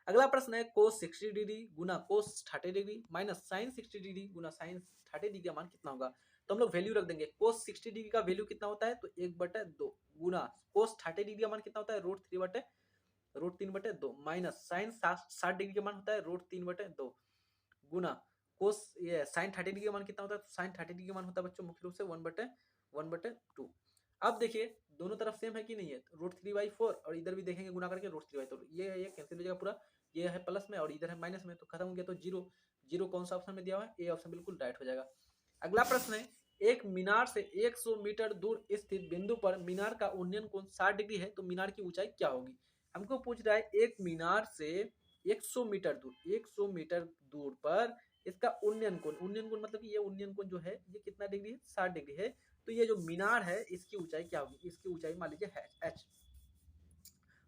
अगला प्रश्न है, कोस 60 डिग्री गुना कोस 30 डिग्री माइनस साइन 60 डिग्री गुना साइन 30 डिग्री का मान कितना होगा। तो हम लोग वैल्यू रख देंगे, कोस 60 डिग्री का वैल्यू कितना होता है, तो 1/2 गुना कोस 30 डिग्री का मान कितना होता है, √3/2 माइनस साइन 60 डिग्री का मान होता है √3/2 गुना कोस ये साइन 30 डिग्री का मान कितना होता है, तो साइन 30 डिग्री का मान होता है बच्चों मुख्य रूप से 1/2। अब देखिए दोनों तरफ सेम है कि नहीं है, √3/4, और इधर भी देखेंगे गुना करके √3/4, ये कैंसिल हो जाएगा पूरा, ये है प्लस में और इधर है माइनस में, तो खत्म हो गया। तो जीरो जीरो कौन सा ऑप्शन में दिया हुआ है, ए ऑप्शन बिल्कुल राइट हो जाएगा। अगला प्रश्न है, एक मीनार से 100 मीटर दूर स्थित बिंदु पर मीनार का उन्नयन कोण 60 डिग्री है, तो मीनार की ऊंचाई क्या होगी। हमको पूछ रहा है, एक मीनार से 100 मीटर दूर, 100 मीटर दूर पर इसका उन्नयन कोण मतलब कि ये उन्नयन कोण जो है ये कितना डिग्री है, 60 डिग्री है। तो ये जो मीनार है इसकी ऊंचाई क्या होगी, इसकी ऊंचाई मान लीजिए है h,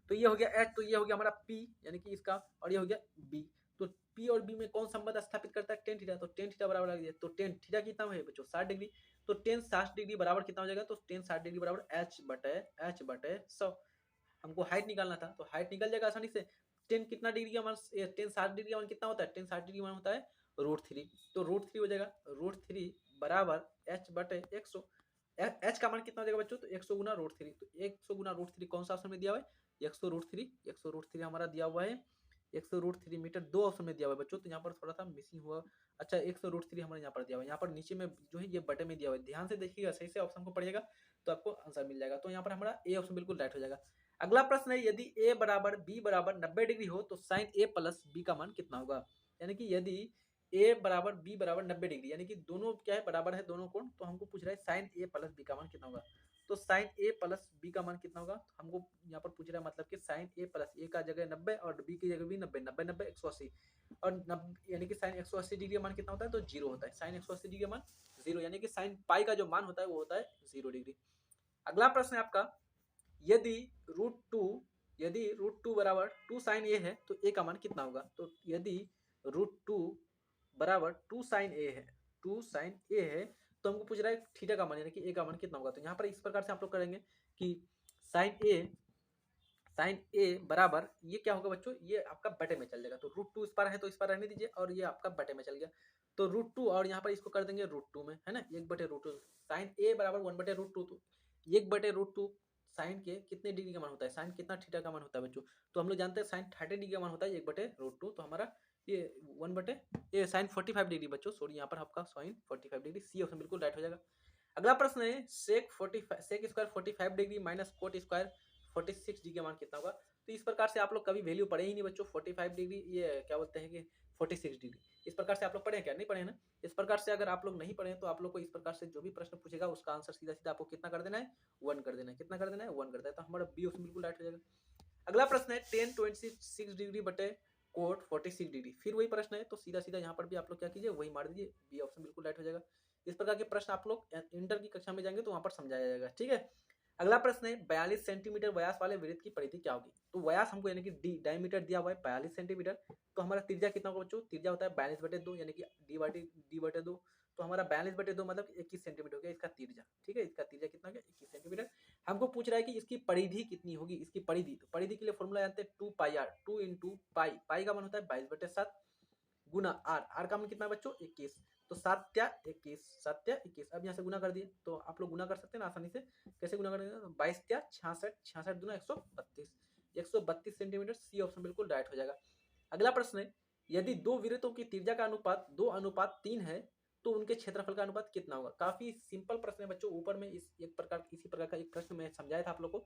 तो ये हो गया h, तो ये हो गया हमारा p यानी कि इसका, और ये हो गया b। तो p और b में कौन संबंध स्थापित करता है, टेन थीटा, तो टेन थीटा बराबर लग जाए, तो टेन थीटा कितना है बच्चों 60 डिग्री, तो टेन 60 डिग्री बराबर कितना हो जाएगा, तो टेन 60 डिग्री बराबर h/100। हमको हाइट निकालना था, तो हाइट निकल जाएगा आसानी से। टेन कितना डिग्री का मान, टेन 60 डिग्री का मान कितना होता है, टेन 60 डिग्री मान होता है √3, तो √3 हो जाएगा, √3 बराबर h/100। h का मान कितना हो जाएगा बच्चों, तो 100 गुना √3, तो 100 गुना √3 कौन सा ऑप्शन में दिया हुआ है, 100 √3 हमारा दिया हुआ है, 100 √3 मीटर दो ऑप्शन में दिया हुआ है बच्चों, तो यहाँ पर थोड़ा सा मिसिंग हुआ। अच्छा 100 √3 हमारे यहाँ पर दिया हुआ है, यहाँ पर नीचे में जो है ये बटे में दिया हुआ है, ध्यान से देखिएगा सही से ऑप्शन को पढ़िएगा तो आपको आंसर मिल जाएगा। तो यहाँ पर हमारा ए ऑप्शन बिल्कुल राइट हो जाएगा। अगला प्रश्न है, यदि a बराबर b बराबर 90 डिग्री हो तो साइन a प्लस b का मान कितना होगा। यानी कि यदि a बराबर b बराबर 90 डिग्री, यानी कि दोनों क्या है बराबर है दोनों कोण, तो हमको पूछ रहा है साइन a प्लस b का मान कितना होगा। तो साइन a प्लस b का मान कितना होगा, तो हमको यहाँ पर पूछ रहा है मतलब कि साइन a प्लस a का जगह 90 और b की जगह भी 90, 90 90 180, और 90 यानी कि साइन 180 डिग्री का मान कितना होता है, तो जीरो होता है, साइन 180 डिग्री का मान जीरो, यानी कि साइन पाई का जो मान होता है वो होता है 0 डिग्री। अगला प्रश्न है आपका, यदि √2 बराबर 2 साइन ए है तो ए का मान कितना होगा। तो यदि √2 बराबर 2 साइन ए है, 2 साइन ए है, तो हमको पूछ रहा है थीटा का मान यानी कि ए का मान कितना होगा। तो यहाँ पर इस प्रकार से आप लोग करेंगे कि साइन साइन ए बराबर ये क्या होगा बच्चों, ये आपका बटे में चल जाएगा। तो √2 इस पर है तो इस पर रहने दीजिए, और ये आपका बटे में चल गया। तो √2 और यहाँ पर इसको कर देंगे √2 में, है ना, 1/√2। साइन ए बराबर 1/√2। तो 1/√2 साइन के कितने डिग्री का मान होता है, साइन कितना थीटा का मान होता है बच्चों, तो हम लोग जानते हैं साइन 30 डिग्री का मान होता है 1/√2। तो हमारा ये 1/, साइन 45 डिग्री बच्चों, सॉरी यहाँ पर आपका साइन 45 डिग्री, सी ऑप्शन बिल्कुल राइट हो जाएगा। अगला प्रश्न है sec square 45 degree minus cot square 46 degree का मान कितना होगा। तो इस प्रकार से आप लोग कभी वैल्यू पढ़े ही नहीं बच्चों, 45 डिग्री ये क्या बोलते हैं कि 46 डिग्री, इस प्रकार से आप लोग पढ़े हैं क्या, नहीं पढ़े हैं ना। इस प्रकार से अगर आप लोग नहीं पढ़े हैं तो आप लोग को इस प्रकार से जो भी प्रश्न पूछेगा उसका आंसर सीधा सीधा आपको कितना कर देना है, 1 कर देना है। कितना कर देना है, 1 कर देना है। तो हमारा बी ऑप्शन बिल्कुल राइट हो जाएगा। अगला प्रश्न है टेन 26 डिग्री बटे कोट 46 डिग्री, फिर वही प्रश्न है, तो सीधा सीधा यहाँ पर भी आप लोग क्या कीजिए, वही मार दीजिए, बी ऑप्शन बिल्कुल राइट हो जाएगा। इस प्रकार के प्रश्न आप लोग इंटर की कक्षा में जाएंगे तो वहां पर समझाया जाएगा, ठीक है। अगला प्रश्न है 42 सेंटीमीटर व्यास वाले वृत्त की परिधि क्या होगी। तो व्यास हमको यानी कि डी डायमीटर दिया हुआ है 42 सेंटीमीटर, तो हमारा त्रिज्या कितना होगा बच्चों, त्रिज्या होता है 42/2 यानी कि डी/2। तो हमारा 42/2 मतलब 21 सेंटीमीटर हो गया इसका त्रिज्या, ठीक है। इसका त्रिज्या कितना हो गया, 21 सेंटीमीटर। हमको पूछ रहा है कि इसकी परिधि कितनी होगी, इसकी परिधि, तो परिधि के लिए फॉर्मूला जानते हैं 2πr, 2 इंटू पाई, पाई का मान होता है 22/7 गुना आर, आर का मान कितना है बच्चों 21, तो 7×21, 7×21। अब यहाँ से गुना कर दिए तो आप लोग गुना कर सकते हैं ना आसानी से, कैसे गुना करेंगे, तो 22×66, 66 दूना 132, 132 सेंटीमीटर, सी ऑप्शन बिल्कुल राइट हो जाएगा। अगला प्रश्न है यदि दो वृत्तों की त्रिज्या का अनुपात 2:3 है तो उनके क्षेत्रफल का अनुपात कितना होगा। काफी सिंपल प्रश्न है बच्चों, ऊपर में इसी प्रकार का एक प्रश्न मैं समझाया था आप लोग को।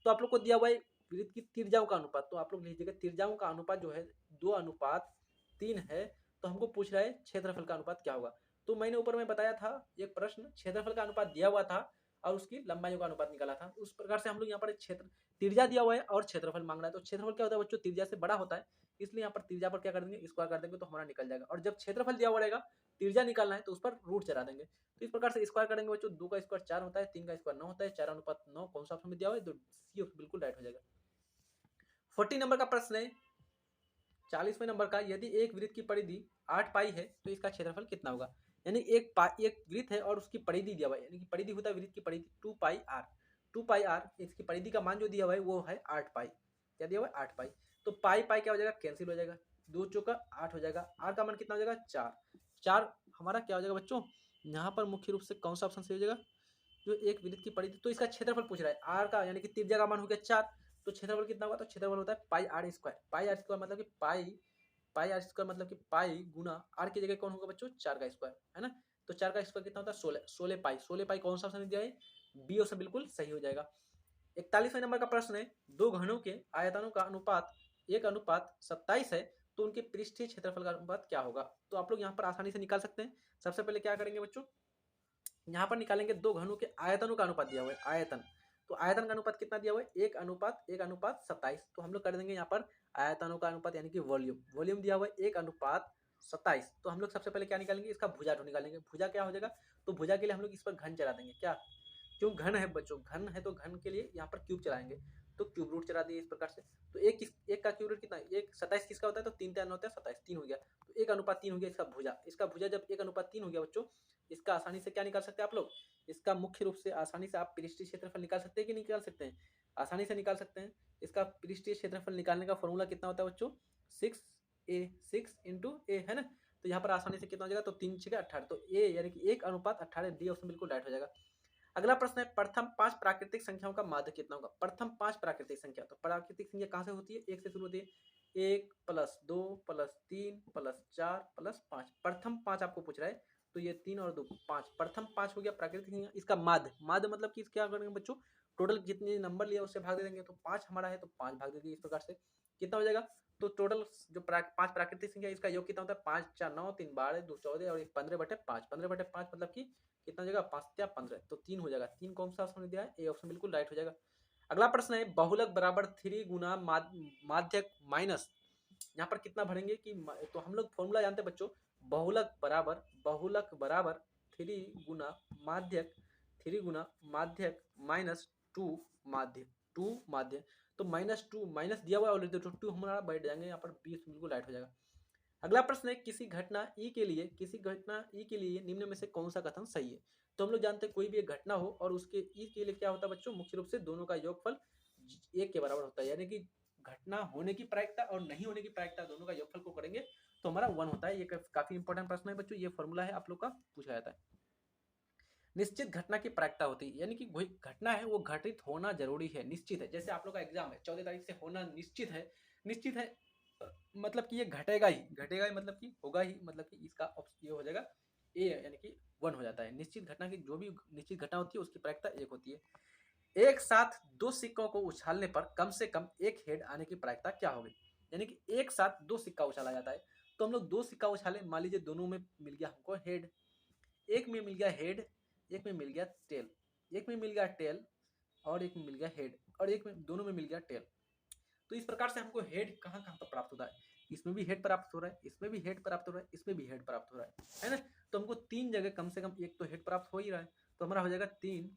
तो आप लोग को दिया हुआ है वृत्त की त्रिज्याओं का अनुपात, तो आप लोग लीजिएगा त्रिज्याओं का अनुपात जो है 2:3 है, तो हमको पूछ रहा है क्षेत्रफल का अनुपात क्या होगा। तो मैंने ऊपर में बताया था एक प्रश्न, क्षेत्रफल का अनुपात दिया हुआ था और उसकी लंबाइयों का अनुपात निकाला था। उस प्रकार से हम लोग यहाँ पर क्षेत्र त्रिज्या दिया हुआ है और क्षेत्रफल मांग रहा है, तो क्षेत्रफल क्या होता है बच्चों, त्रिज्या से बड़ा होता है, इसलिए यहाँ पर त्रिज्या पर क्या कर देंगे, स्क्वायर कर देंगे तो हमारा निकल जाएगा। और जब क्षेत्रफल दिया हुआ रहेगा, त्रिज्या निकालना है तो उस पर रूट चला देंगे। तो इस प्रकार से स्क्वायर करेंगे बच्चों, 2 का स्क्वायर 4 होता है, 3 का स्क्वायर 9 होता है, 4:9 कौन सा ऑप्शन में दिया हुआ है, तो सी बिल्कुल राइट हो जाएगा। 40 नंबर का प्रश्न है 40वें नंबर का, यदि एक वृत्त की परिधि 8 पाई है तो इसका क्षेत्रफल कितना होगा। यानी एक वृत्त है और उसकी परिधि दिया हुआ है, यानी कि परिधि होता है वृत्त की परिधि 2πr, इसकी परिधि का मान जो दिया हुआ है वो है 8 पाई। क्या दिया हुआ है, 8 पाई। तो पाई पाई क्या हो जाएगा, कैंसिल हो जाएगा, 2 चौका 8 हो जाएगा, आर का मान कितना हो जाएगा 4, 4 हमारा क्या हो जाएगा बच्चों, यहाँ पर मुख्य रूप से कौन सा ऑप्शन सही हो जाएगा, जो एक वृत्त की परिधि, तो इसका क्षेत्रफल पूछ रहा है, आर का यानी कि त्रिज्या का मान हो गया 4, तो क्षेत्रफल कितना होगा, तो क्षेत्रफल होता है πr², πr² मतलब कि पाई r² मतलब कि पाई गुना आर की जगह कौन होगा बच्चों, 4 का स्क्वायर, है ना। तो 4 का स्क्वायर कितना होता है 16, 16 पाई कौन सा ऑप्शन दिया है, बी ऑप्शन बिल्कुल सही हो जाएगा। 41वें नंबर का प्रश्न है दो घनों के आयतनों का अनुपात 1:27 है तो उनके पृष्ठीय क्षेत्रफल का अनुपात क्या होगा। तो आप लोग यहाँ पर आसानी से निकाल सकते हैं। सबसे पहले क्या करेंगे बच्चों, यहाँ पर निकालेंगे दो घनों के आयतनों का अनुपात दिया हुआ है, आयतन, तो आयतन का अनुपात कितना दिया हुआ है 1:27, तो हम लोग कर देंगे यहाँ पर आयतनों का अनुपात यानी कि वॉल्यूम, वॉल्यूम दिया हुआ है 1:27, तो हम लोग सबसे पहले क्या निकालेंगे, इसका भुजा निकालेंगे। भुजा क्या हो जाएगा, तो भुजा के लिए हम लोग इस पर घन चला देंगे, क्या, क्यों घन है बच्चों, घन है तो घन के लिए यहाँ पर क्यूब चलाएंगे, तो क्यूब रूट चला दिए इस प्रकार से। तो एक का क्यूब रूट कितना, 1:27 किसका होता है, तो 3×3 होता है 27, 3 हो गया, तो 1:3 हो गया इसका भुजा। इसका भुजा जब 1:3 हो गया बच्चों, इसका आसानी से क्या निकाल सकते हैं आप लोग, इसका मुख्य रूप से आसानी से आप पृष्ठीय क्षेत्रफल निकाल सकते हैं कि निकाल सकते हैं, आसानी से निकाल सकते हैं। इसका पृष्ठीय क्षेत्रफल निकालने का फॉर्मूला कितना होता है बच्चों, 6 इंटू ए, है ना। तो यहाँ पर आसानी से कितना हो जाएगा, तो 3×6=18, तो ए यानी कि 1:18, डी ऑप्शन बिल्कुल राइट हो जाएगा। अगला प्रश्न है प्रथम 5 प्राकृतिक संख्याओं का माध्य कितना होगा। प्रथम 5 प्राकृतिक संख्या, तो प्राकृतिक संख्या कहाँ से होती है, 1 से शुरू होती है, 1 + 2 + 3 + 4 + 5, प्रथम 5 आपको पूछ रहा है, तो ये 3 और 2 5, प्रथम 5 हो गया प्राकृतिक संख्या। इसका माध्य, माध्य मतलब कि क्या करेंगे बच्चों, टोटल जितने नंबर लिया उससे भाग दे देंगे, तो 5 हमारा है तो 5 भाग दे देंगे, इस प्रकार से कितना हो जाएगा। तो टोटल जो 5 प्राकृतिक संख्या इसका योग कितना होता है, 5 × 4 = 9, 3 × 12 = 14 और 15/5, 15/5 मतलब कि कितना हो जाएगा, 5×15, तो 3 हो जाएगा। 3 कौन सा ऑप्शन दिया है, ए ऑप्शन बिल्कुल राइट हो जाएगा। अगला प्रश्न है बहुलक बराबर 3 गुना माध्यक माइनस, यहाँ पर कितना भरेंगे कि, तो हम लोग फॉर्मूला जानते हैं बच्चों, बहुलक बराबर 3 गुना माध्यक, 3 गुना माध्यक माइनस 2 माध्यक, 2 माध्यक, तो -2 माइनस दिया हुआ है ऑलरेडी, तो 2 हमारा बैठ जाएंगे यहाँ पर, बी बिल्कुल राइट हो जाएगा। अगला प्रश्न है किसी घटना ई के लिए निम्न में से कौन सा कथन सही है। तो हम लोग जानते हैं कोई भी एक घटना हो और उसके ई के लिए क्या होता है बच्चों, मुख्य रूप से दोनों का योगफल 1 के बराबर होता है, यानी कि घटना होने की प्रायिकता और नहीं होने की प्रायिकता दोनों का योगफल को करेंगे तो हमारा 1 होता है। ये काफी इंपॉर्टेंट प्रश्न है बच्चों, ये फॉर्मूला है आप लोग का पूछा जाता है। निश्चित घटना की प्रायिकता होती है, यानी कि कोई घटना है वो घटित होना जरूरी है, निश्चित है। जैसे आप लोग का एग्जाम है 14 तारीख से होना निश्चित है, निश्चित है मतलब कि ये घटेगा ही, घटेगा ही मतलब कि होगा ही, मतलब कि इसका ऑप्शन ये हो जाएगा ए, यानी कि 1 हो जाता है। निश्चित घटना की जो भी निश्चित घटना होती है उसकी प्रायिकता 1 होती है। एक साथ दो सिक्कों को उछालने पर कम से कम एक हेड आने की प्रायिकता क्या होगी? यानी कि एक साथ दो सिक्का उछाला जाता है, तो हम लोग दो सिक्का उछाले, मान लीजिए दोनों में मिल गया हमको हेड, एक में मिल गया हेड, एक में मिल गया टेल, एक में मिल गया टेल और एक में मिल गया हेड, और एक में दोनों में मिल गया टेल। तो इस प्रकार से हमको हेड कहाँ कहाँ पर प्राप्त होता है, इसमें भी हेड प्राप्त हो रहा है, इसमें भी हेड प्राप्त हो रहा है, इसमें भी हेड प्राप्त हो रहा है ना। तो हमको तीन जगह कम से कम एक तो हेड प्राप्त हो ही रहा है, तो हमारा हो जाएगा 3/,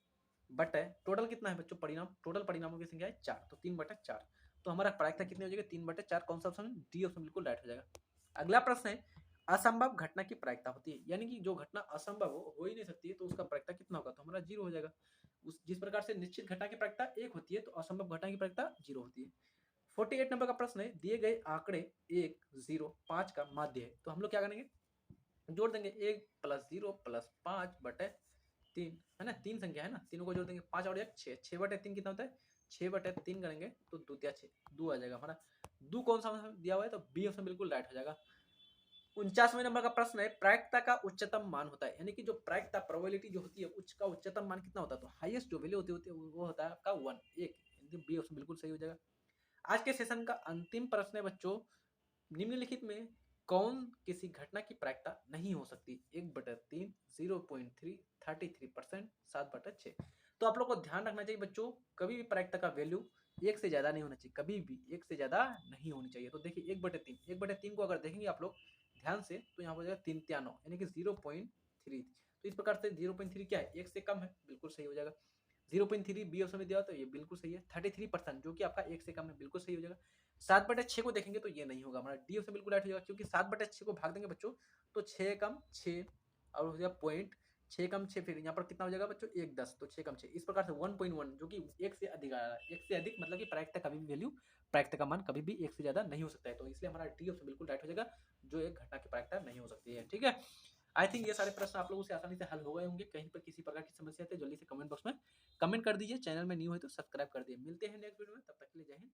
टोटल कितना है बच्चों परिणाम, टोटल परिणामों की संख्या है 4, तो 3/4। तो हमारा प्रायिकता कितनी हो जाएगी 3/4, कौन सा ऑप्शन, डी ऑप्शन बिल्कुल राइट हो जाएगा। अगला प्रश्न है असंभव घटना की प्रायिकता होती है, यानी कि जो घटना असंभव हो ही नहीं सकती है तो उसका प्रायिकता कितना होगा, तो हमारा 0 हो जाएगा। उस जिस प्रकार से निश्चित घटना की प्रायिकता 1 होती है तो असंभव घटना की प्रायिकता 0 होती है। 48 नंबर का प्रश्न है, दिए गए आंकड़े 1, 0, 5 का माध्य है, तो हम लोग क्या करेंगे, जोड़ देंगे 1 + 0 + 5/3, है ना, तीन संख्या है ना, तीनों को जोड़ देंगे, 5 और 1 6, 6/3 कितना होता है, 6/3 करेंगे तो 2 × 6 2 आ जाएगा हमारा। दो कौन सा दिया हुआ है, तो बी ऑप्शन बिल्कुल राइट हो जाएगा। 49वें नंबर का प्रश्न है, प्रायिकता का उच्चतम मान होता है, यानी कि जो प्रायिकता प्रोबेबिलिटी जो होती है उसका उच्चतम मान कितना होता है, तो हाईएस्ट जो वैल्यू होती है वो होता है आपका 1, 1, बी ऑप्शन बिल्कुल सही हो जाएगा। आज के सेशन का अंतिम प्रश्न है बच्चों, निम्नलिखित में कौन किसी घटना की प्रायिकता नहीं हो सकती, 1/3, 0.3, 33%, 7/6। तो आप लोग को ध्यान रखना चाहिए बच्चों, कभी भी प्रायिकता का वैल्यू 1 से ज्यादा नहीं होना चाहिए, कभी भी 1 से ज्यादा नहीं होनी चाहिए। तो देखिए 1/3, 1/3 को अगर देखेंगे आप लोग ध्यान से तो यहाँ हो जाएगा 3 यानी कि 0.3। तो इस प्रकार से 0.3 क्या है, 1 से कम है, बिल्कुल सही हो जाएगा। 0.3 बी ऑप्शन में दिया तो ये बिल्कुल सही है। 33% जो कि आपका 1 से कम है, बिल्कुल सही हो जाएगा। 7/6 को देखेंगे तो ये नहीं होगा, हमारा डी ऑप्शन बिल्कुल राइट हो जाएगा, क्योंकि 7/6 को भाग देंगे बच्चों तो 6 कम 6 और हो जाएगा पॉइंट, 6 कम 6, फिर यहाँ पर कितना हो जाएगा बच्चों 1 10, तो 6 कम 6, इस प्रकार से 1.1 जो कि 1 से अधिक आ रहा है, 1 से अधिक मतलब कि प्रायिकता कभी भी वैल्यू, प्रायिकता का मान कभी भी 1 से ज्यादा नहीं हो सकता है, तो इसलिए हमारा डी ऑप्शन बिल्कुल राइट हो जाएगा, जो एक घटना की प्रायिकता नहीं हो सकती है। ठीक है, आई थिंक ये सारे प्रश्न आप लोगों से आसानी से हल हो गए होंगे, कहीं पर किसी प्रकार की समस्या है तो जल्दी से कमेंट बॉक्स में कमेंट कर दीजिए, चैनल में न्यू है तो सब्सक्राइब कर दिए। मिलते हैं नेक्स्ट वीडियो में, तब तक के लिए जय हिंद।